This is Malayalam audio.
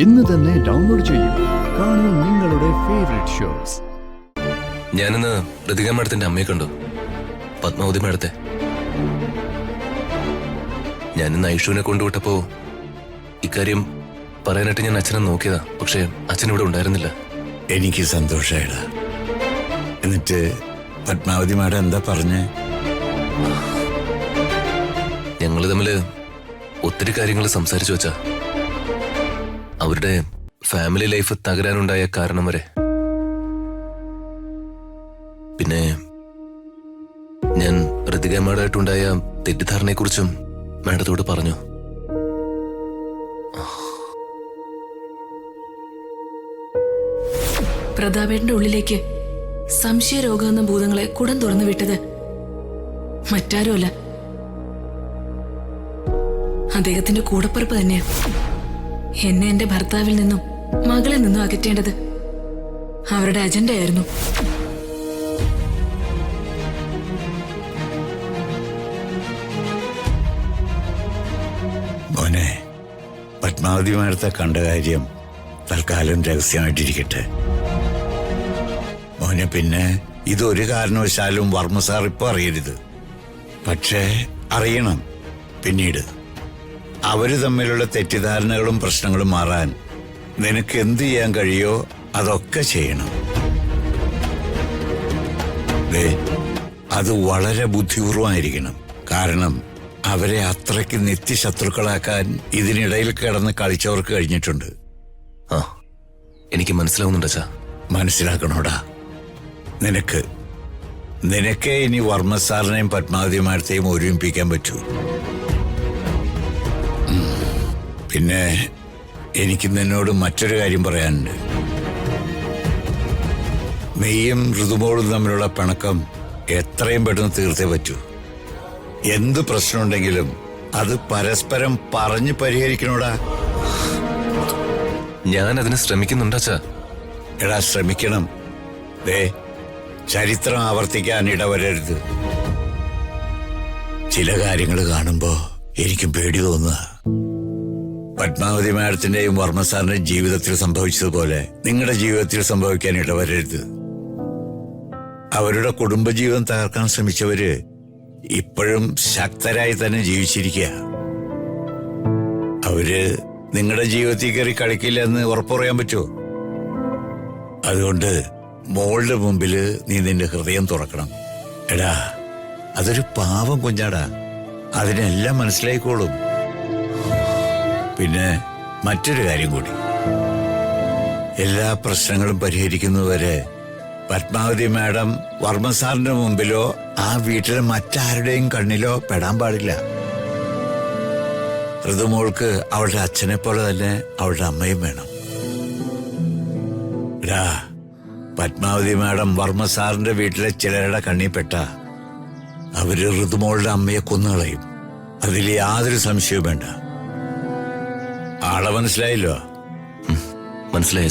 ഇന്ന് തന്നെ ഡൗൺലോഡ് ചെയ്യൂ. കാണൂ നിങ്ങളുടെ ഫേവറേറ്റ് ഷോസ്. ഞാനിന്ന് ലതിക മാഡത്തിന്റെ അമ്മയെ കണ്ടു, പത്മാവതി മാഡത്തെ. ഞാനിന്ന് ഐഷുവിനെ കൊണ്ടുവിട്ടപ്പോ ഇക്കാര്യം പറയാനായിട്ട് ഞാൻ അച്ഛനെ നോക്കിയതാ. പക്ഷെ അച്ഛൻ ഇവിടെ ഉണ്ടായിരുന്നില്ല. എനിക്ക് സന്തോഷായിടാ. എന്നിട്ട് പത്മാവതി മാഡം എന്താ പറഞ്ഞേ? ഞങ്ങള് തമ്മില് ഒത്തിരി കാര്യങ്ങൾ സംസാരിച്ചു വച്ചാ. അവരുടെ ഫാമിലി ലൈഫ് തകരാനുണ്ടായ കാരണം വരെ. പിന്നെ ഞാൻ ഋതിക മാഡമായിട്ടുണ്ടായ തെറ്റിദ്ധാരണയെക്കുറിച്ചും മാഡത്തോട് പറഞ്ഞു. പ്രതാപേട്ടന്റെ ഉള്ളിലേക്ക് സംശയരോഗം എന്ന ഭൂതങ്ങളെ കുടം തുറന്നു വിട്ടത് മറ്റാരുമല്ല, അദ്ദേഹത്തിന്റെ കൂടപ്പിറപ്പ് തന്നെയാ. എന്നെ എന്റെ ഭർത്താവിൽ നിന്നും മകളിൽ നിന്നും അകറ്റേണ്ടത് അവരുടെ അജണ്ടയായിരുന്നു. മോനെ, പത്മാവതി മാഡത്തെ കണ്ട കാര്യം തൽക്കാലം രഹസ്യമായിട്ടിരിക്കട്ടെ മോനെ. പിന്നെ ഇതൊരു കാരണവശാലും വർമ്മ സാർ ഇപ്പൊ അറിയരുത്. പക്ഷേ അറിയണം പിന്നീട്. അവര് തമ്മിലുള്ള തെറ്റിദ്ധാരണകളും പ്രശ്നങ്ങളും മാറാൻ നിനക്ക് എന്ത് ചെയ്യാൻ കഴിയോ അതൊക്കെ ചെയ്യണം. അത് വളരെ ബുദ്ധിപൂർവമായിരിക്കണം. കാരണം അവരെ അത്രയ്ക്ക് നിത്യശത്രുക്കളാക്കാൻ ഇതിനിടയിൽ കിടന്ന് കളിച്ചവർക്ക് കഴിഞ്ഞിട്ടുണ്ട്. ആ, എനിക്ക് മനസ്സിലാവുന്നുണ്ട് അച്ഛാ. മനസ്സിലാക്കണോടാ. നിനക്കേ ഇനി വർമ്മ സാറിനെയും പത്മാവതി മാഡത്തെയും ഒരുമിപ്പിക്കാൻ പറ്റൂ. പിന്നെ എനിക്ക് നിന്നോട് മറ്റൊരു കാര്യം പറയാനുണ്ട്. നീയും ഋതുമോളും തമ്മിലുള്ള പിണക്കം എത്രയും പെട്ടെന്ന് തീർത്തേ പറ്റൂ. എന്ത് പ്രശ്നമുണ്ടെങ്കിലും അത് പരസ്പരം പറഞ്ഞ് പരിഹരിക്കണോടാ. ഞാൻ അതിന് ശ്രമിക്കുന്നുണ്ട് അച്ഛാ. എടാ, ശ്രമിക്കണം. ചരിത്രം ആവർത്തിക്കാൻ ഇടവരരുത്. ചില കാര്യങ്ങൾ കാണുമ്പോ എനിക്കും പേടി തോന്നുക. പത്മാവതി മാഡത്തിന്റെയും വർമ്മ സാറിന്റെയും ജീവിതത്തിൽ സംഭവിച്ചതുപോലെ നിങ്ങളുടെ ജീവിതത്തിൽ സംഭവിക്കാൻ ഇടവരരുത്. അവരുടെ കുടുംബജീവിതം തകർക്കാൻ ശ്രമിച്ചവര് ഇപ്പോഴും ശക്തരായി തന്നെ ജീവിച്ചിരിക്കുക. അവര് നിങ്ങളുടെ ജീവിതത്തിൽ കയറി കളിക്കില്ല എന്ന് ഉറപ്പു പറയാൻ പറ്റുമോ? അതുകൊണ്ട് മോളുടെ മുമ്പില് നീ നിന്റെ ഹൃദയം തുറക്കണം. എടാ, അതൊരു പാവം കുഞ്ഞാടാ. അതിനെല്ലാം മനസ്സിലായിക്കോളും. പിന്നെ മറ്റൊരു കാര്യം കൂടി. എല്ലാ പ്രശ്നങ്ങളും പരിഹരിക്കുന്നതുവരെ പത്മാവതി മാഡം വർമ്മ സാറിന്റെ മുമ്പിലോ ആ വീട്ടിലെ മറ്റാരുടെയും കണ്ണിലോ പെടാൻ പാടില്ല. ഋതുമോൾക്ക് അവളുടെ അച്ഛനെ പോലെ തന്നെ അവളുടെ അമ്മയും വേണം. പത്മാവതി മാഡം വർമ്മ സാറിന്റെ വീട്ടിലെ ചിലരുടെ കണ്ണിൽപ്പെട്ട അവര് ഋതുമോളുടെ അമ്മയെ കൊന്നുകളയും. അതിൽ യാതൊരു സംശയവും വേണ്ട. ആളെ മനസ്സിലായല്ലോ? മനസ്സിലായ